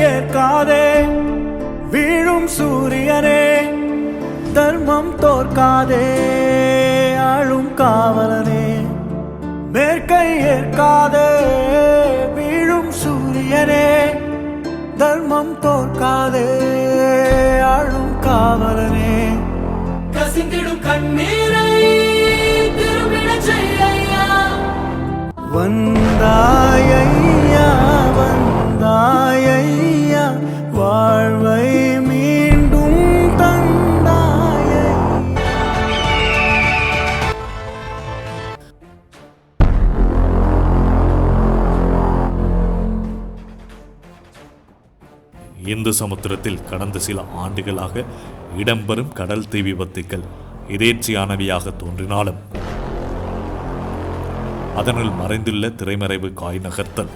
ஏற்காதே வீழும் சூரியனே, தர்மம் தோற்காதே ஆளும் காவலனே. மேற்கை ஏற்காதே வீழும் சூரியனே, தர்மம் தோற்காதே ஆளும் காவலனே. கசிந்திடும் கண்ணீரை திரும்பிடச் செய்யா, வந்தாயையா வந்தாயையா, வாழ்வை மீண்டும் தந்தாயை. இந்து சமுத்திரத்தில் கடந்த சில ஆண்டுகளாக இடம்பெறும் கடல் தீ விபத்துக்கள் எதேர்ச்சியானவையாக தோன்றினாலும் அதனுள் மறைந்துள்ள திரைமறைவு காய் நகர்த்தல்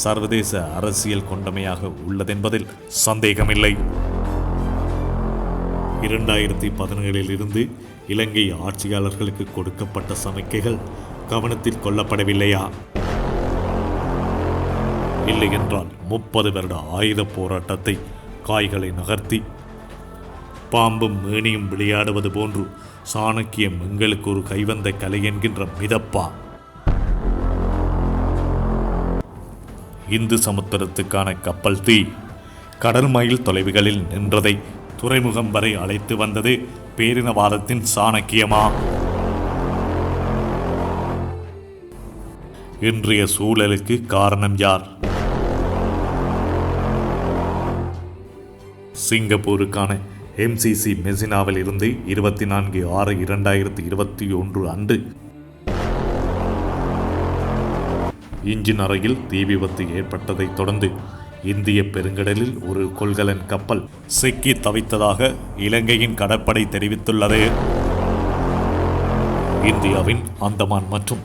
சர்வதேச அரசியல் கொண்டமையாக உள்ளதென்பதில் சந்தேகமில்லை. 2017 இருந்து இலங்கை ஆட்சியாளர்களுக்கு கொடுக்கப்பட்ட சமிக்கைகள் கவனத்தில் கொள்ளப்படவில்லையா? இல்லை என்றால் 30 வருட ஆயுத போராட்டத்தை காய்களை நகர்த்தி பாம்பும் மேனியும் விளையாடுவது போன்று சாணக்கியம் எங்களுக்கு ஒரு கைவந்த கலை என்கின்ற மிதப்பா இந்து சமுத்திரத்துக்கான கப்பல் தீ கடல் மைல் தொலைவுகளில் நின்றதை துறைமுகம் வரை அழைத்து வந்தது பேரினவாதத்தின் சாணக்கியமா? இன்றைய சூழலுக்கு காரணம் யார்? சிங்கப்பூருக்கான MCC மெசினாவில் இருந்து 24/6/2021 அன்று இன்ஜின் அறையில் தீ விபத்து ஏற்பட்டதைத் தொடர்ந்து இந்திய பெருங்கடலில் ஒரு கொள்கலன் கப்பல் சிக்கி தவித்ததாக இலங்கையின் கடற்படை தெரிவித்துள்ளது. இந்தியாவின் அந்தமான் மற்றும்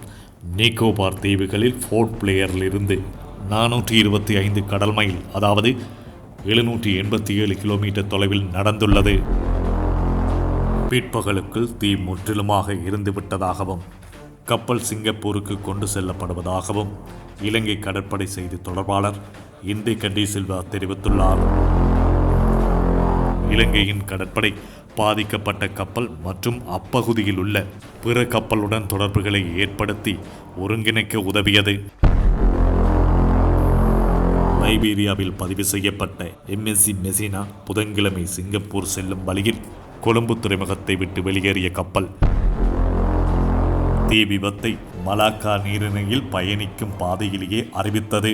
நிக்கோபார் தீவுகளில் போர்ட் பிளேயரில் இருந்து 425 கடல் மைல், அதாவது 787 கிலோமீட்டர் தொலைவில் நடந்துள்ளது. பிற்பகலுக்குள் தீ முற்றிலுமாக இருந்துவிட்டதாகவும் கப்பல் சிங்கப்பூருக்கு கொண்டு செல்லப்படுவதாகவும் இலங்கை கடற்படை செய்தி தொடர்பாளர் இந்தி கண்டி சில்வா தெரிவித்துள்ளார். இலங்கையின் கடற்படை பாதிக்கப்பட்ட கப்பல் மற்றும் அப்பகுதியில் உள்ள பிற கப்பலுடன் தொடர்புகளை ஏற்படுத்தி ஒருங்கிணைக்க உதவியது. லைபீரியாவில் பதிவு செய்யப்பட்ட MSC மெசினா புதன்கிழமை சிங்கப்பூர் செல்லும் வழியில் கொழும்பு துறைமுகத்தை விட்டு வெளியேறிய கப்பல் தீ விபத்தை மலாக்கா நீரிணையில் பயணிக்கும் பாதையிலேயே அறிவித்தது.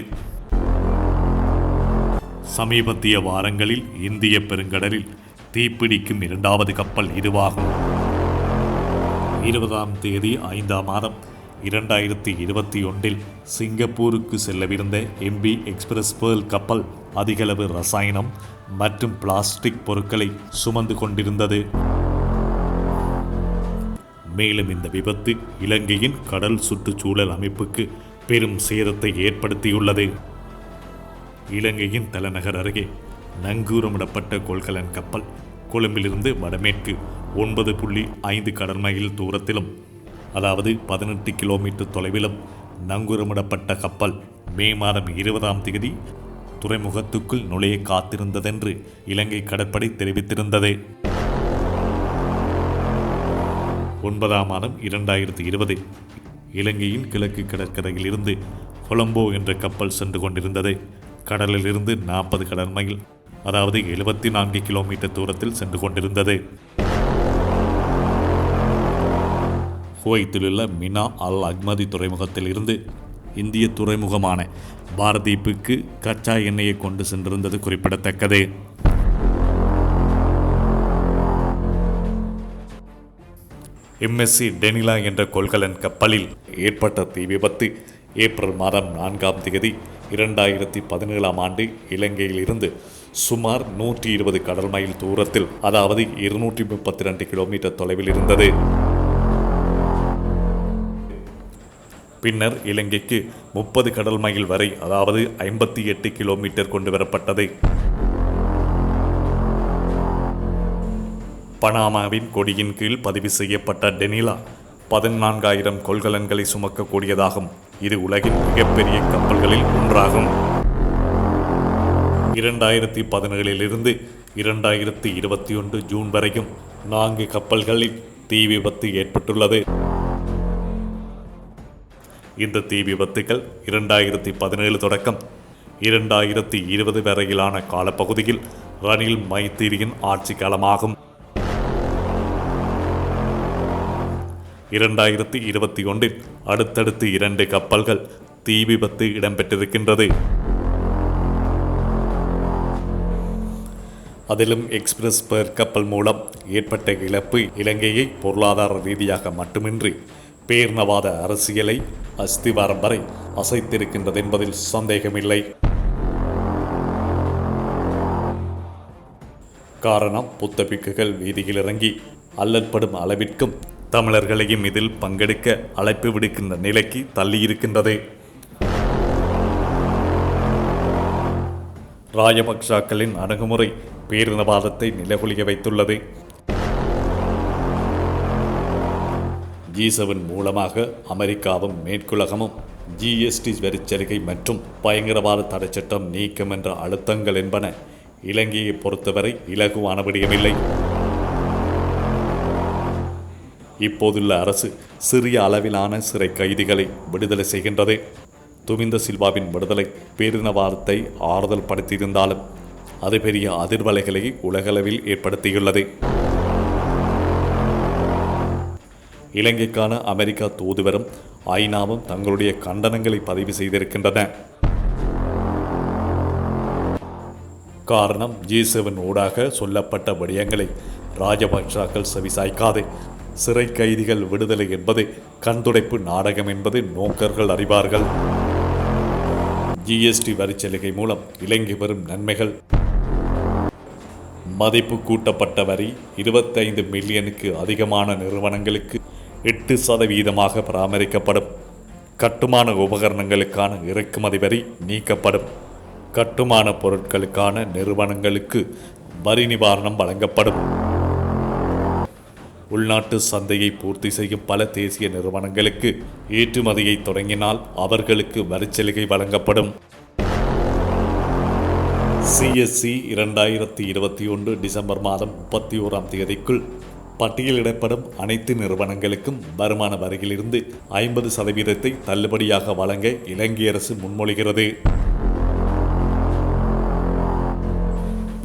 சமீபத்திய வாரங்களில் இந்திய பெருங்கடலில் தீப்பிடிக்கும் 2வது கப்பல் இதுவாகும். 20ஆம் தேதி 5ஆம் மாதம் 2021 சிங்கப்பூருக்கு செல்லவிருந்த MV எக்ஸ்பிரஸ் பேர்ல் கப்பல் அதிகளவு ரசாயனம் மற்றும் பிளாஸ்டிக் பொருட்களை சுமந்து கொண்டிருந்தது. மேலும் இந்த விபத்து இலங்கையின் கடல் சுற்றுச்சூழல் அமைப்புக்கு பெரும் சேதத்தை ஏற்படுத்தியுள்ளது. இலங்கையின் தலைநகர் அருகே நங்கூரமிடப்பட்ட கொள்கலன் கப்பல் கொழும்பிலிருந்து வடமேற்கு 9.5 கடல் மைல் தூரத்திலும், அதாவது 18 கிலோமீட்டர் தொலைவிலும் நங்கூரமிடப்பட்ட கப்பல் மே மாதம் 20ஆம் தேதி துறைமுகத்துக்குள் நுழைய காத்திருந்ததென்று இலங்கை கடற்படை தெரிவித்திருந்தது. 9ஆம் மாதம் 2020 இலங்கையின் கிழக்கு கடற்கரையில் இருந்து கொலம்போ என்ற கப்பல் சென்று கொண்டிருந்தது. கடலில் இருந்து 40 கடல் மைல், அதாவது 74 கிலோமீட்டர் தூரத்தில் சென்று கொண்டிருந்தது. குவைத்தில் உள்ள மினா அல் அஹ்மதி துறைமுகத்தில் இருந்து இந்திய துறைமுகமான பாரதீப்புக்கு கச்சா எண்ணெயை கொண்டு சென்றிருந்தது குறிப்பிடத்தக்கது. MSC டெனிலா என்ற கொள்கலன் கப்பலில் ஏற்பட்ட தீ விபத்து ஏப்ரல் மாதம் 4ஆம் தேதி 2017ஆம் ஆண்டு இலங்கையில் இருந்து சுமார் 120 கடல் மைல் தூரத்தில், அதாவது 232 கிலோமீட்டர் தொலைவில் இருந்தது. பின்னர் இலங்கைக்கு 30 கடல் மைல் வரை, அதாவது 58 கிலோமீட்டர் கொண்டு வரப்பட்டது. பனாமாவின் கொடியின் கீழ் பதிவு செய்யப்பட்ட டெனிலா 14,000 கொள்கலன்களை சுமக்கக்கூடியதாகும். இது உலகின் மிகப்பெரிய கப்பல்களில் ஒன்றாகும். 2017 2021 ஜூன் வரையும் 4 கப்பல்களில் தீ விபத்து ஏற்பட்டுள்ளது. இந்த தீ விபத்துகள் 2017 தொடக்கம் 2020 வரையிலான காலப்பகுதியில் ரணில் மைத்திரியின் ஆட்சி காலமாகும். 2021 அடுத்தடுத்து 2 கப்பல்கள் தீ விபத்து இடம்பெற்றிருக்கின்றது. அதிலும் எக்ஸ்பிரஸ் பேர் கப்பல் மூலம் ஏற்பட்ட இழப்பு இலங்கையை பொருளாதார ரீதியாக மட்டுமின்றி பேரினவாத அரசியலை அஸ்திவாரம் வரை அசைத்திருக்கின்றது என்பதில் சந்தேகமில்லை. காரணம், புத்த பிக்குகள் வீதியில் இறங்கி அல்லற்படும் அளவிற்கும் தமிழர்களையும் இதில் பங்கெடுக்க அழைப்பு விடுக்கின்ற நிலைக்கு தள்ளியிருக்கின்றது. ராஜபக்ஷக்களின் அணுகுமுறை பேரினவாதத்தை நிலைகுலிய வைத்துள்ளது. G7 மூலமாக அமெரிக்காவும் மேற்குலகமும் GST வரிச்சலுகை மற்றும் பயங்கரவாத தடைச்சட்டம் நீக்கம் என்ற அழுத்தங்கள் என்பன இலங்கையை பொறுத்தவரை இலகுவான விடயமில்லை. இப்போதுள்ள அரசு சிறிய அளவிலான சிறை கைதிகளை விடுதலை செய்கின்றது. துமிந்த சில்வாவின் விடுதலை பேரினவாதத்தை ஆறுதல் படுத்தியிருந்தாலும் அது பெரிய அதிர்வலைகளை உலகளவில் ஏற்படுத்தியுள்ளது. இலங்கைக்கான அமெரிக்கா தூதுவரும் ஐநாவும் தங்களுடைய கண்டனங்களை பதிவு செய்திருக்கின்றன. காரணம், G7 ஊடாக சொல்லப்பட்ட விடயங்களை ராஜபக்ஷக்கள் செவிசாய்க்காது. சிறை கைதிகள் விடுதலை என்பது கண்துடைப்பு நாடகம் என்பது நோக்கர்கள் அறிவார்கள். GST வரிச்சலுகை மூலம் இலங்கை பெறும் நன்மைகள்: மதிப்பு கூட்டப்பட்ட வரி 25 மில்லியனுக்கு அதிகமான நிறுவனங்களுக்கு 8% பராமரிக்கப்படும். கட்டுமான உபகரணங்களுக்கான இறக்குமதி வரி நீக்கப்படும். கட்டுமான பொருட்களுக்கான நிறுவனங்களுக்கு வரி நிவாரணம் வழங்கப்படும். உள்நாட்டு சந்தையை பூர்த்தி செய்யும் பல தேசிய நிறுவனங்களுக்கு ஏற்றுமதியை தொடங்கினால் அவர்களுக்கு வரிச்சலுகை வழங்கப்படும். CSC 2021 டிசம்பர் மாதம் 31ஆம் தேதிக்குள் பட்டியலிடப்படும் அனைத்து நிறுவனங்களுக்கும் வருமான வரியிலிருந்து 50% தள்ளுபடியாக வழங்க இலங்கை அரசு முன்மொழிகிறது.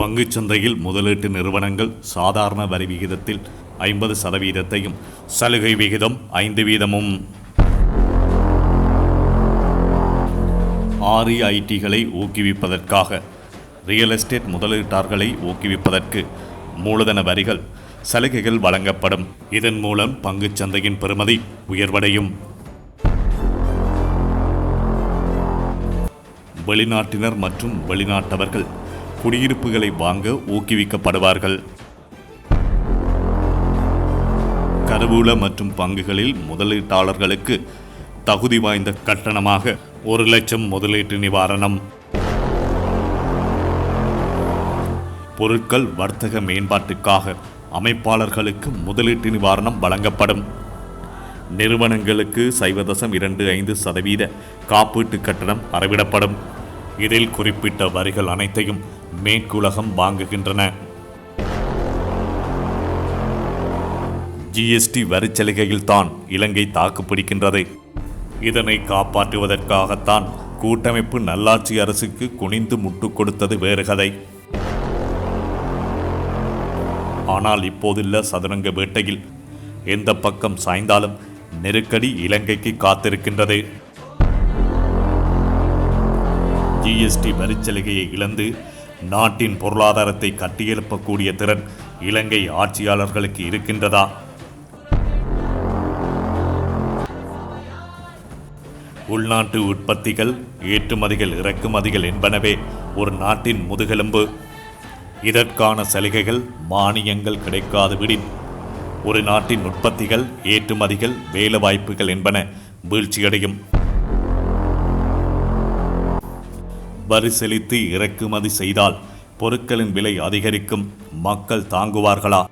பங்குச்சந்தையில் முதலீட்டு நிறுவனங்கள் சாதாரண வரி விகிதத்தில் 50%, சலுகை விகிதம் 5%. REITகளை ஊக்குவிப்பதற்காக ரியல் எஸ்டேட் முதலீட்டாளர்களை ஊக்குவிப்பதற்கு மூலதன வரிகள் சலுகைகள் வழங்கப்படும். இதன் மூலம் பங்குச்சந்தையின் பெறுமதி உயர்வடையும். வெளிநாட்டினர் மற்றும் வெளிநாட்டவர்கள் குடியிருப்புகளை வாங்க ஊக்குவிக்கப்படுவார்கள். கருவூல மற்றும் பங்குகளில் முதலீட்டாளர்களுக்கு தகுதி வாய்ந்த கட்டணமாக 1 லட்சம் முதலீட்டு நிவாரணம். பொருட்கள் வர்த்தக மேம்பாட்டுக்காக அமைப்பாளர்களுக்கு முதலீட்டு நிவாரணம் வழங்கப்படும். நிறுவனங்களுக்கு 0.25% காப்பீட்டு கட்டணம் அறவிடப்படும். இதில் குறிப்பிட்ட வரிகள் அனைத்தையும் மேற்குலகம் வாங்குகின்றன. GST வரிச்சலுகையில் தான் இலங்கை தாக்குப்பிடிக்கின்றது. இதனை காப்பாற்றுவதற்காகத்தான் கூட்டமைப்பு நல்லாட்சி அரசுக்கு குனிந்து முட்டு கொடுத்தது வேறு கதை. ஆனால் இப்போதுள்ள சதுரங்க வேட்டையில் எந்த பக்கம் சாய்ந்தாலும் நெருக்கடி இலங்கைக்கு காத்திருக்கின்றது. GST வரிச்சலுகையை இழந்து நாட்டின் பொருளாதாரத்தை கட்டியெழுப்பக்கூடிய திறன் இலங்கை ஆட்சியாளர்களுக்கு இருக்கின்றதா? உள்நாட்டு உற்பத்திகள், ஏற்றுமதிகள், இறக்குமதிகள் என்பனவே ஒரு நாட்டின் முதுகெலும்பு. இதற்கான சலுகைகள், மானியங்கள் கிடைக்காது விடின் ஒரு நாட்டின் உற்பத்திகள், ஏற்றுமதிகள், வேலைவாய்ப்புகள் என்பன வீழ்ச்சியடையும். வரி செலுத்தி இறக்குமதி செய்தால் பொருட்களின் விலை அதிகரிக்கும். மக்கள் தாங்குவார்களா?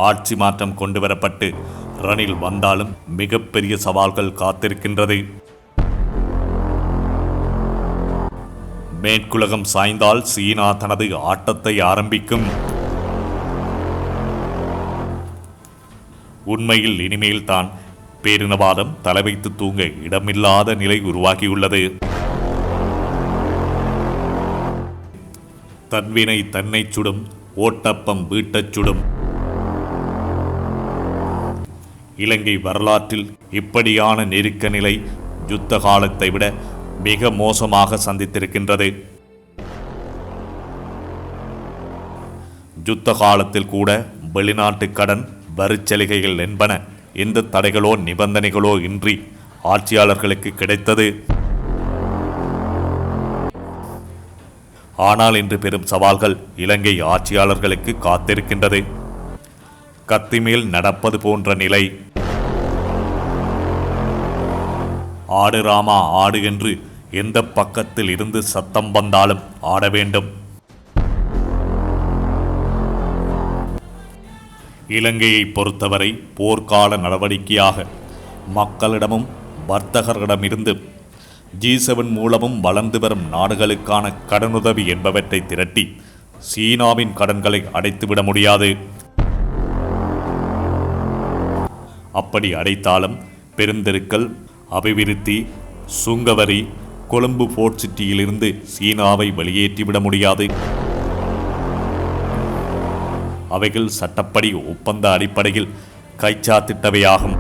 ஆட்சி மாற்றம் கொண்டுவரப்பட்டு ரணில் வந்தாலும் மிகப்பெரிய சவால்கள் காத்திருக்கின்றது. மேற்குலகம் சாய்ந்தால் சீனா தனது ஆட்டத்தை ஆரம்பிக்கும். உண்மையில் இனிமேல் தான் பேரினவாதம் தலைவைத்து தூங்க இடமில்லாத நிலை உருவாகியுள்ளது. தன்வினை தன்னை சுடும், ஓட்டப்பம் வீட்டச் சுடும். இலங்கை வரலாற்றில் இப்படியான நெருக்க நிலை யுத்த காலத்தை விட மிக மோசமாக சந்தித்திருக்கின்றது. யுத்த காலத்தில் கூட வெளிநாட்டு கடன், வரிச்சலுகைகள் என்பன எந்த தடைகளோ நிபந்தனைகளோ இன்றி ஆட்சியாளர்களுக்கு கிடைத்தது. ஆனால் இன்று பெரும் சவால்கள் இலங்கை ஆட்சியாளர்களுக்கு காத்திருக்கின்றது. கத்திமேல் நடப்பது போன்ற நிலை. ஆடு ராமா ஆடு என்று எந்த பக்கத்தில் இருந்து சத்தம் வந்தாலும் ஆட வேண்டும். இலங்கையை பொறுத்தவரை போர்க்கால நடவடிக்கையாக மக்களிடமும் வர்த்தகர்களிடமிருந்து G7 மூலமும் வளர்ந்து வரும் நாடுகளுக்கான கடனுதவி என்பவற்றை திரட்டி சீனாவின் கடன்களை அடைத்துவிட முடியாது. அப்படி அடைத்தாலும் பெருந்தெருக்கள், அபிவிருத்தி, சுங்கவரி, கொழும்பு போர்ட் சிட்டியிலிருந்து சீனாவை வெளியேற்றிவிட முடியாது. அவைகள் சட்டப்படி ஒப்பந்த அடிப்படையில் கைச்சாத்திட்டவையாகும்.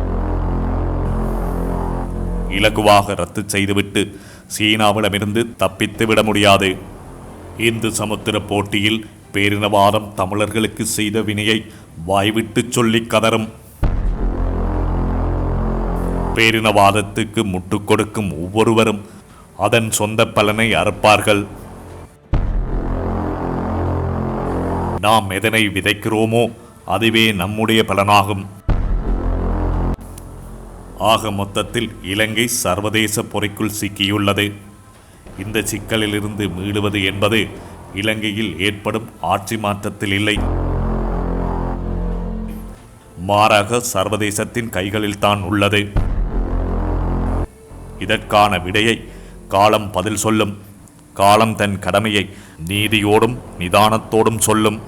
இலகுவாக ரத்து செய்துவிட்டு சீனாவிடமிருந்து தப்பித்து விட முடியாது. இந்து சமுத்திர போட்டியில் பேரினவாதம் தமிழர்களுக்கு செய்த வினையை வாய்விட்டு சொல்லி கதறும். பேரினவாதத்துக்கு முட்டுக் கொடுக்கும் ஒவ்வொருவரும் அதன் சொந்த பலனை அறுப்பார்கள். நாம் எதனை விதைக்கிறோமோ அதுவே நம்முடைய பலனாகும். ஆக மொத்தத்தில் இலங்கை சர்வதேச பொறைக்குள் சிக்கியுள்ளது. இந்த சிக்கலிலிருந்து மீளுவது என்பது இலங்கையில் ஏற்படும் ஆட்சி மாற்றத்தில் இல்லை, மாறாக சர்வதேசத்தின் கைகளில்தான் உள்ளது. இதற்கான விடையை காலம் பதில் சொல்லும். காலம் தன் கடமையை நீதியோடும் நிதானத்தோடும் சொல்லும்.